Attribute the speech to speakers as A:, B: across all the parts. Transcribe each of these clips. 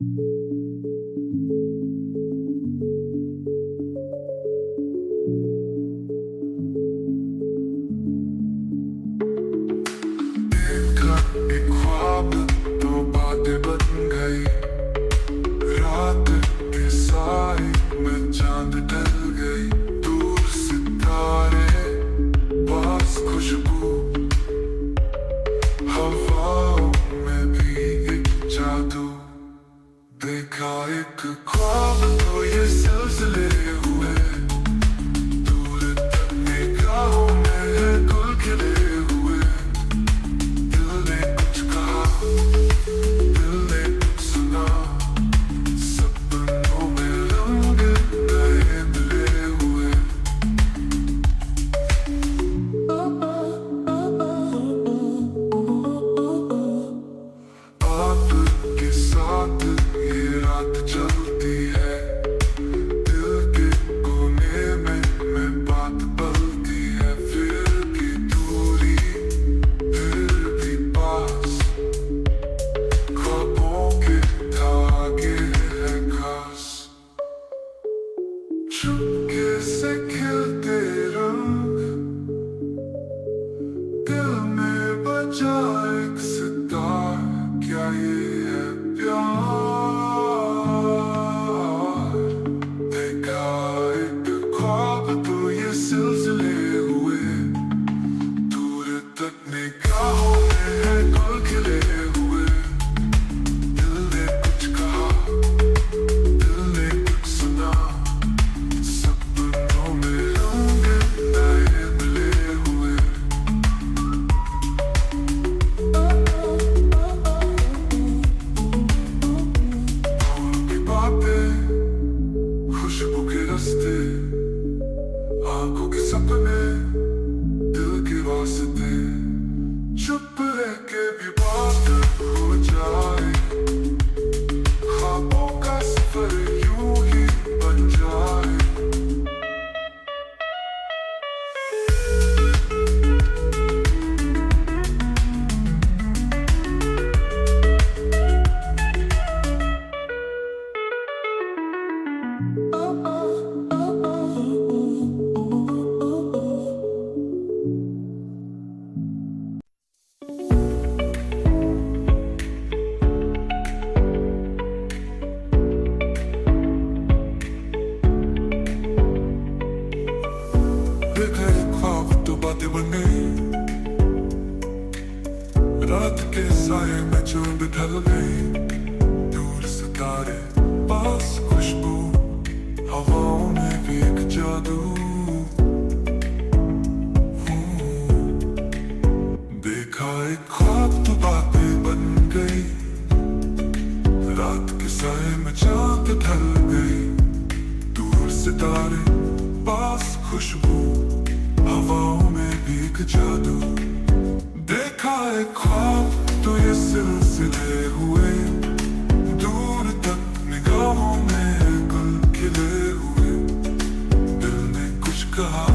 A: देखा एक ख्वाब तो बातें बन गई। रात के साए में चांद ढल गई। दूर सितारे पास खुशबू, हवाओं में भी एक जादू। देखा एक ख्वाब तो ये सिलसिले हुए। दूर तक निगाहों में है गुल खिले हुए। दिल ने कुछ कहा, दिल ने कुछ सुना। सपनों में रंग नए मिले हुए। आपके साथ ये रात चलती है। दिल के कोने में बात पलती है। फिर भी दूरी, फिर भी पास। ख्वाबों के धागे हैं खास। चुपके से खिलते रंग, दिल में बजा एक सितार। क्या ये है प्यार? देखा एक ख्वाब तो ये सिलसिले हुए। दूर तक निगाहों में है गुल खिले हुए। दिल ने कुछ कहा, दिल ने कुछ सुना। सपनों में रंग नए मिले हुए। फूल की बातें, खुशबू के रास्ते, आंखों के सपने, दिल के वास्ते। चुप रह के भी बात हो जाए। ख्वाबों का सफर यूं ही बन जाए। देखा एक ख्वाब तो बातें बन गई। रात के साए में चांद ढल गई। दूर सितारे पास खुशबू, हवाओं में भी एक जादू। देखा एक ख्वाब तो बातें बन गई। रात के साए में चांद ढल गई। दूर सितारे पास खुशबू, हवाओं में भी एक जादू। देखा एक ख्वाब तो ये सिलसिले हुए। दूर तक निगाहों में है गुल खिले हुए। दिल ने कुछ कहा,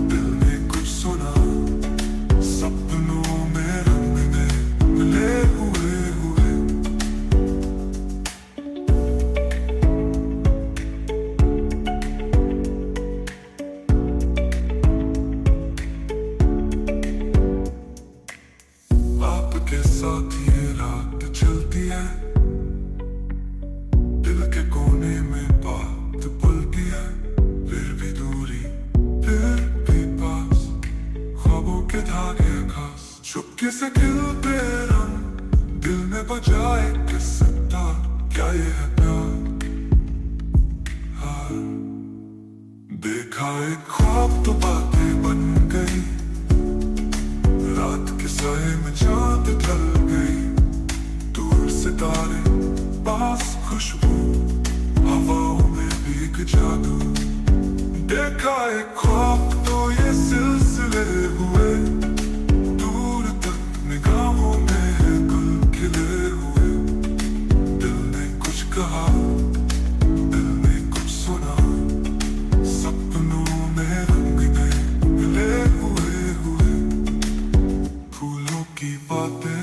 A: दिल ने कुछ सुना। सपनों में रंग नए मिले हुए। आपके साथ ये रात चलती है। दिल के कोने में बात पलती है। फिर भी दूरी, फिर भी पास। ख्वाबों के धागे खास। चुपके से खिलते रंग, दिल में बजाए किस सितार। क्या ये है प्यार? हाँ। देखा एक ख्वाब तो बातें बन गई। रात के साए में चांद ढल गई। दूर सितारे पास खुशबू, हवाओं में भी एक जादू। देखा एक ख्वाब तो ये सिलसिले हुए। दूर तक निगाहों में है गुल खिले हुए। दिल ने कुछ कहा, दिल ने कुछ सुना। सपनों में रंग नए मिले हुए। फूलों की बातें,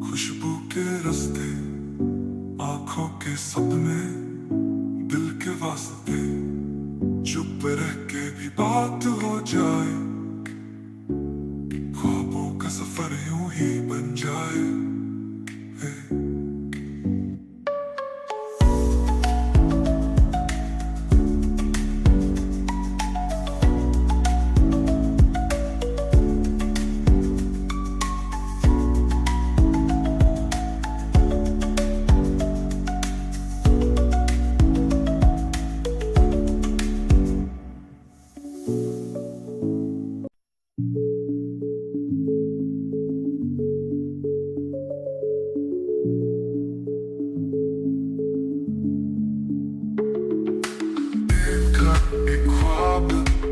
A: खुशबू के रास्ते, आंखों के सपने दिल के वास्ते चुप रह के भी बात हो जाए, ख्वाबों का सफर यूं ही बन जाए। एक ख्वाब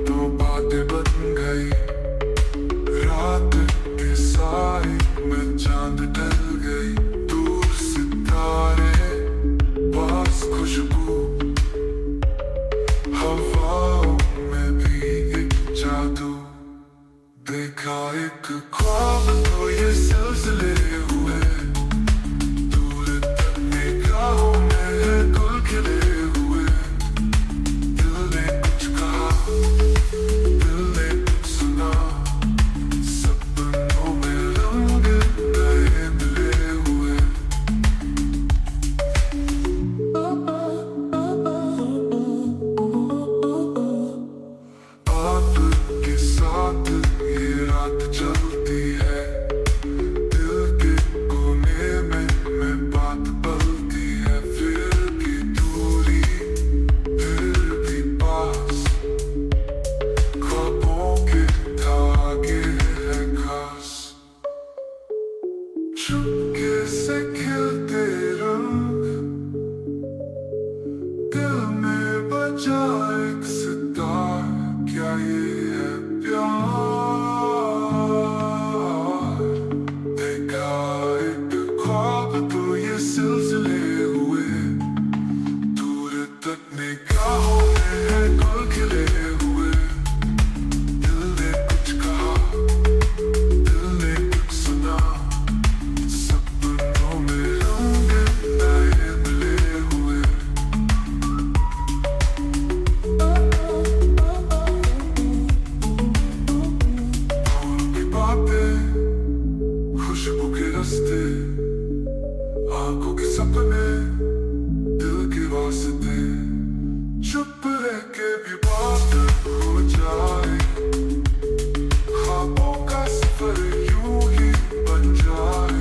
A: तो बातें बन गई, रात के साए में चांद ढल गई, दूर सितारे पास खुशबू, हवाओं में भी एक जादू। देखा एक ख्वाब तो ये सिलसिले हुए, दूर तक निगाहों में गुल खिले हुए। चलती है दिल के कोने में बात पलती है, फिर भी दूरी फिर भी पास, ख्वाबों के धागे हैं खास। चुपके से खिलते रंग दिल में बजा एक सितार, क्या ये है प्यार? सिलसिले हुए, दूर तक निगाहों में गुल खिले हुए। दिल ने कुछ कहा, दिल ने कुछ सुना, सपनों में रंग नए मिले हुए। फूल की बातें, खुशबू के रास्ते, आंखों के सपने दिल के वास्ते, चुप रह के भी बात हो जाए, ख्वाबों का सफर यूं ही बन जाए।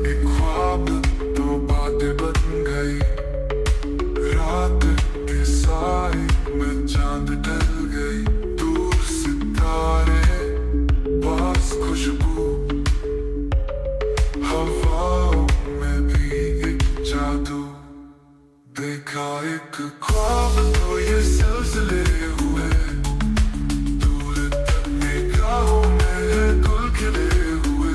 A: एक ख्वाब तो बातें बन गई, रात के साए में चांद ढल गई, दूर सितारे पास खुशबू, हवाओं में भी एक जादू। देखा एक ख्वाब तो ये सिलसिले हुए, दूर तक निगाहों में गुल खिले हुए।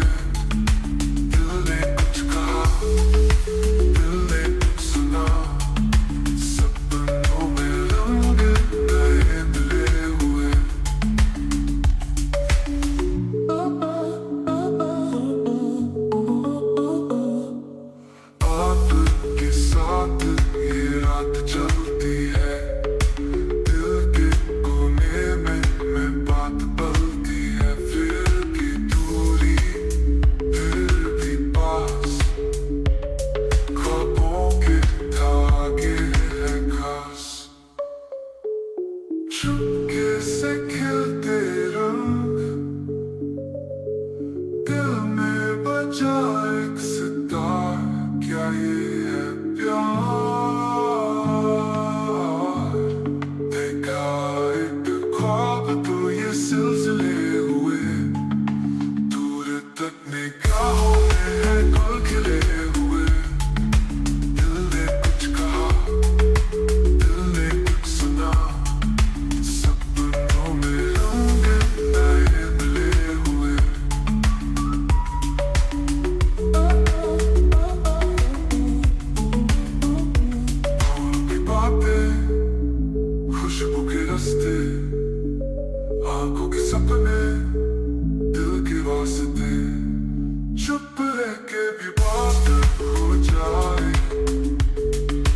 A: में है गुल खिले हुए। दिल ने कुछ कहा, दिल ने कुछ सुना, सपनों में रंग नए मिले हुए। फूल की बातें, खुशबू के रास्ते, आंखों के सपने, दिल के वास्ते। चुप रह के भी बात हो जाए,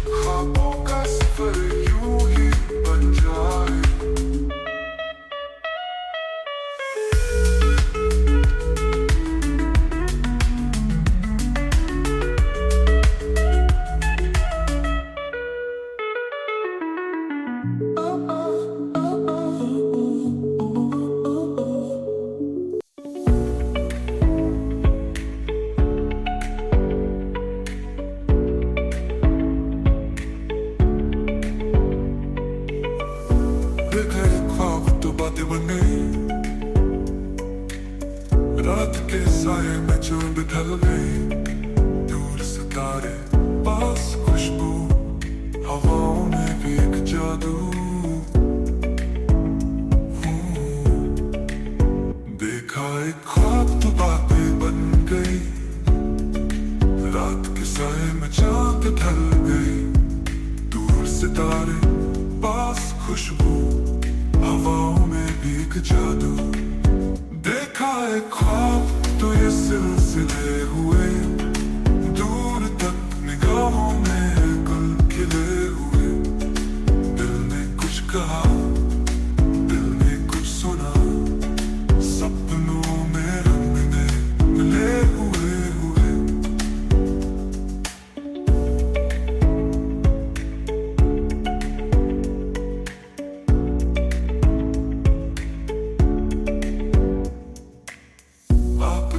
A: ख्वाबों का सफर यूं ही बन जाए। देखा एक ख्वाब तो बातें बन गई, रात के साये में जो ढल गई। दूर सितारे, पास खुशबू, हवाओं में भी एक जादू। देखा एक ख्वाब तो बातें बन गई, रात के साये में चांद ढल गई। दूर सितारे, पास खुशबू, हवाओं में भी एक जादू। देखा है ख्वाब तो ये सिलसिले हुए, दूर तक निगाहों में गुल खिले हुए। दिल ने कुछ कहा, दिल ने कुछ सुना, सपनों में रंग नए मिले हुए।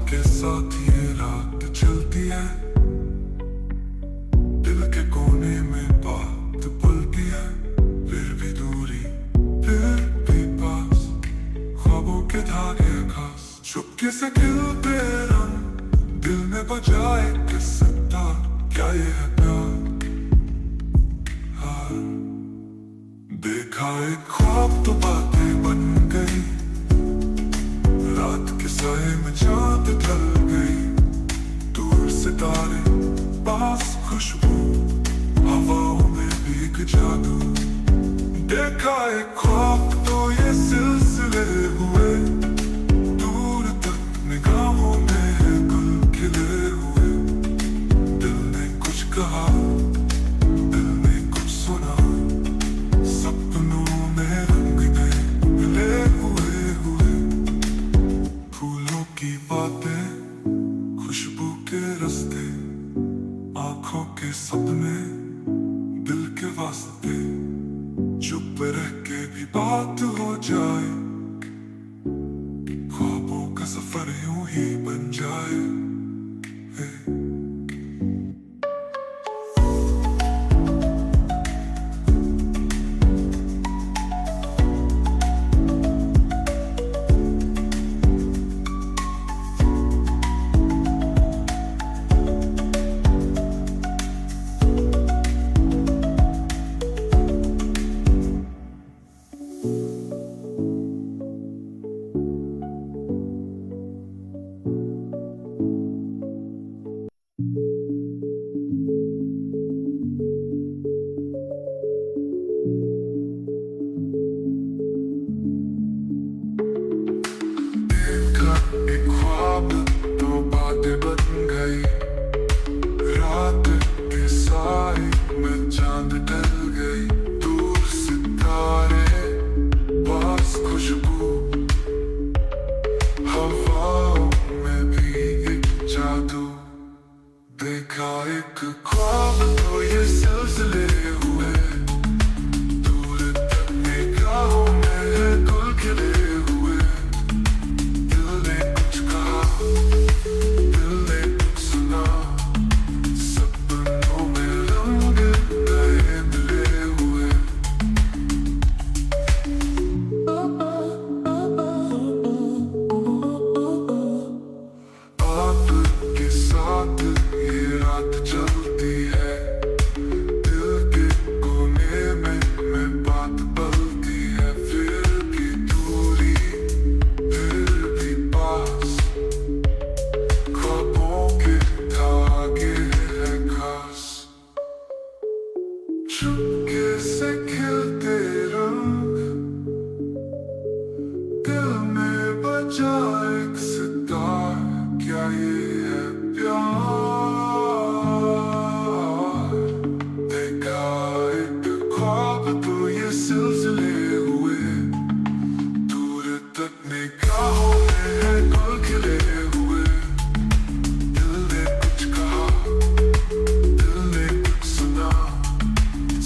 A: के साथ ये रात चलती है, दिल के कोने में बात पलती है। फिर भी दूरी, फिर भी पास, ख्वाबों के धागे खास। चुपके से खिलते रंग, दिल में बजाए किस्सा। क्या ये है प्यार? हाँ। देखा एक ख्वाब तो बातें बन गई, रात के साये में चांद ढल गई। दूर सितारे, पास खुशबू, हवाओं में भी एक जादू। देखा एक ख्वाब तो ये सिलसिले हुए, दूर तक निगाहों में गुल खिले हुए। दिल ने कुछ कहा, दिल ने कुछ सुना, सपनों में रंग नए मिले हुए। फूलों की बातें, खुशबू के रास्ते, आंखों के सपने, दिल के वास्ते। चुप रह के भी बात हो जाए, ख्वाबों का सफर यूं ही बन जाए। एक ख्वाब तो बातें बन गई, रात के साए में चांद ढल गई। दूर सितारे, पास खुशबू, हवाओं में भी एक जादू। देखा एक ख्वाब तो ये सिलसिले हुए, दूर तक निगाहों में गुल खिले हुए। दिल ने कुछ कहा, दिल ने कुछ सुना, सपनों में रंग नए मिले हुए। आपके साथ प्यार देखा एक ख्वाब तो ये सिलसिले हुए दूर तक निगाहों में है गुल खिले हुए। दिल ने कुछ कहा, दिल ने कुछ सुना,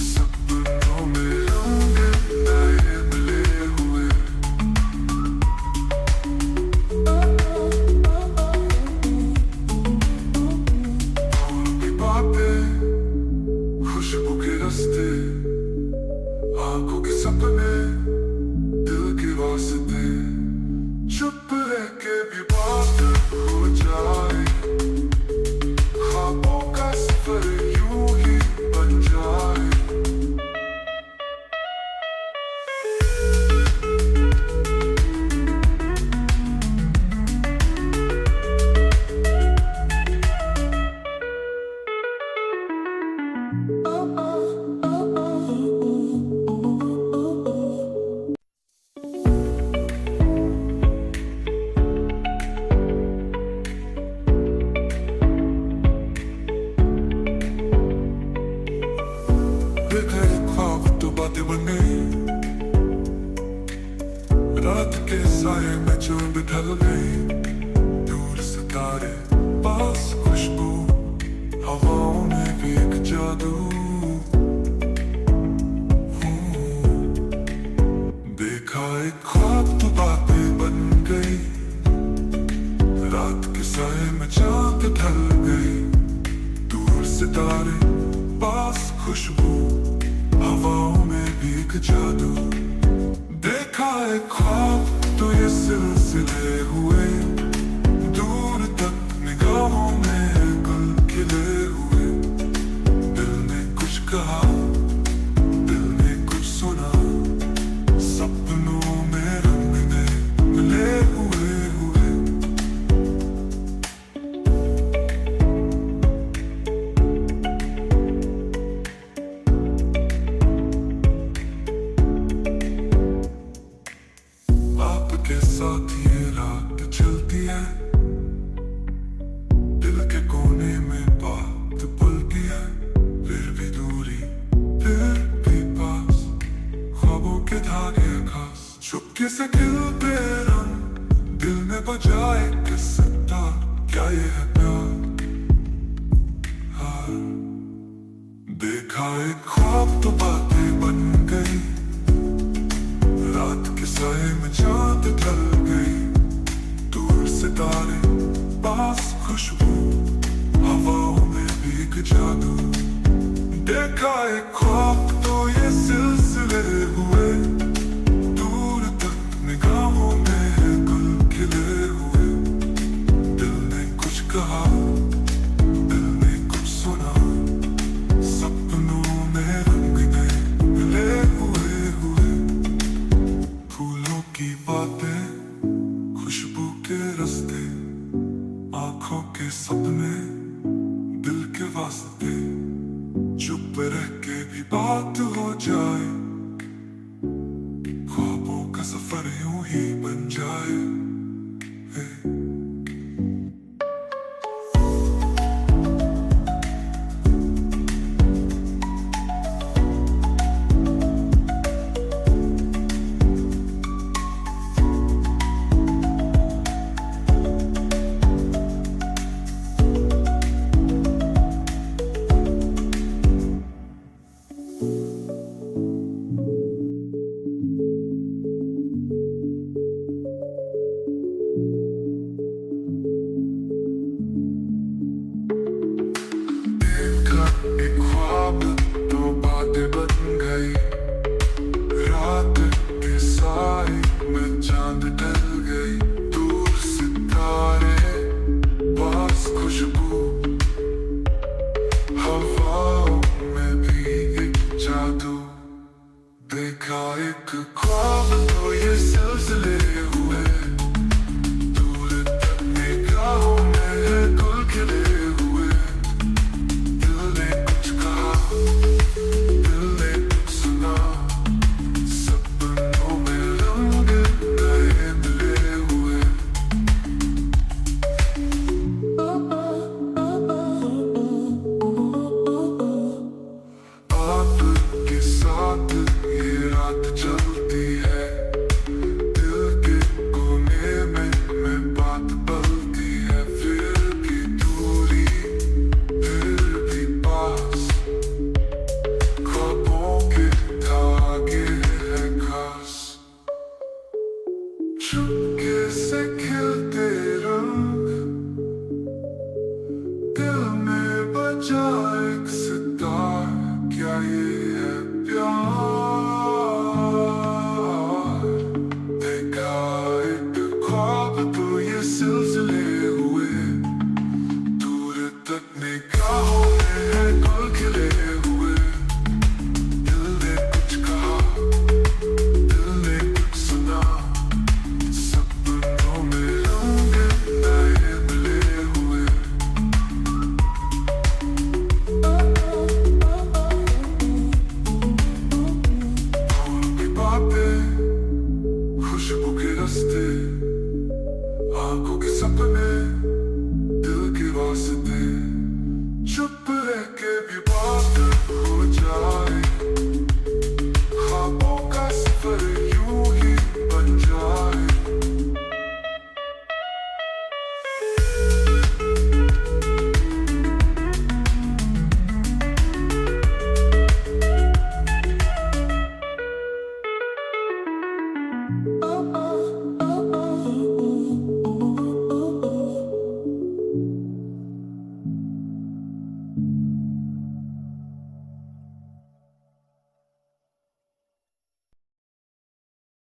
A: सपनों में रंग नए मिले हुए। खुशबू के रास्ते, आंखों के सपने, दिल के वास्ते, चुप रह के भी बात हो जाए। ख्वाबों का सफर यूं ही बन जाए। ख्वाब तो बातें बन गई, रात के साये में चुभ ढल गई। दूर सितारे, पास खुशबू, हवाओं में भी एक जादू। देखा एक ख्वाब तो बातें बन गई, रात के साये में चांद ढल गई। दूर सितारे, पास खुशबू, हवाओं में भी एक जादू। देखा एक ख्वाब तो ये सिलसिले हुए दूर तक निगाहों में गुल खिले हुए। दिल ने कुछ कहा, दिल ने कुछ सुना, सपनों में रंग नए मिले हुए। के साथ ये रात चलती है, दिल के कोने में बात पलती है। फिर भी दूरी, फिर भी पास, ख्वाबों के धागे खास, चुपके से खिलते रंग, दिल में बजाए किस्सा। क्या ये है प्यार? हाँ। देखा एक ख्वाब तो बातें बन गई, रात के साये में चांद ढल गई। दूर सितारे, पास खुशबू, हवाओं में भी एक जादू। देखा एक ख्वाब तो ये सिलसिले हुए दूर तक निगाहों में गुल खिले हुए। दिल ने कुछ कहा, दिल ने कुछ सुना, सपनों में रंग नए मिले हुए। फूलों की बातें, खुशबू के रास्ते, आंखों के सपने, दिल के वास्ते, चुप रह के भी बात हो जाए। ख्वाबों का सफर यूं ही बन जाए। रास्ते जो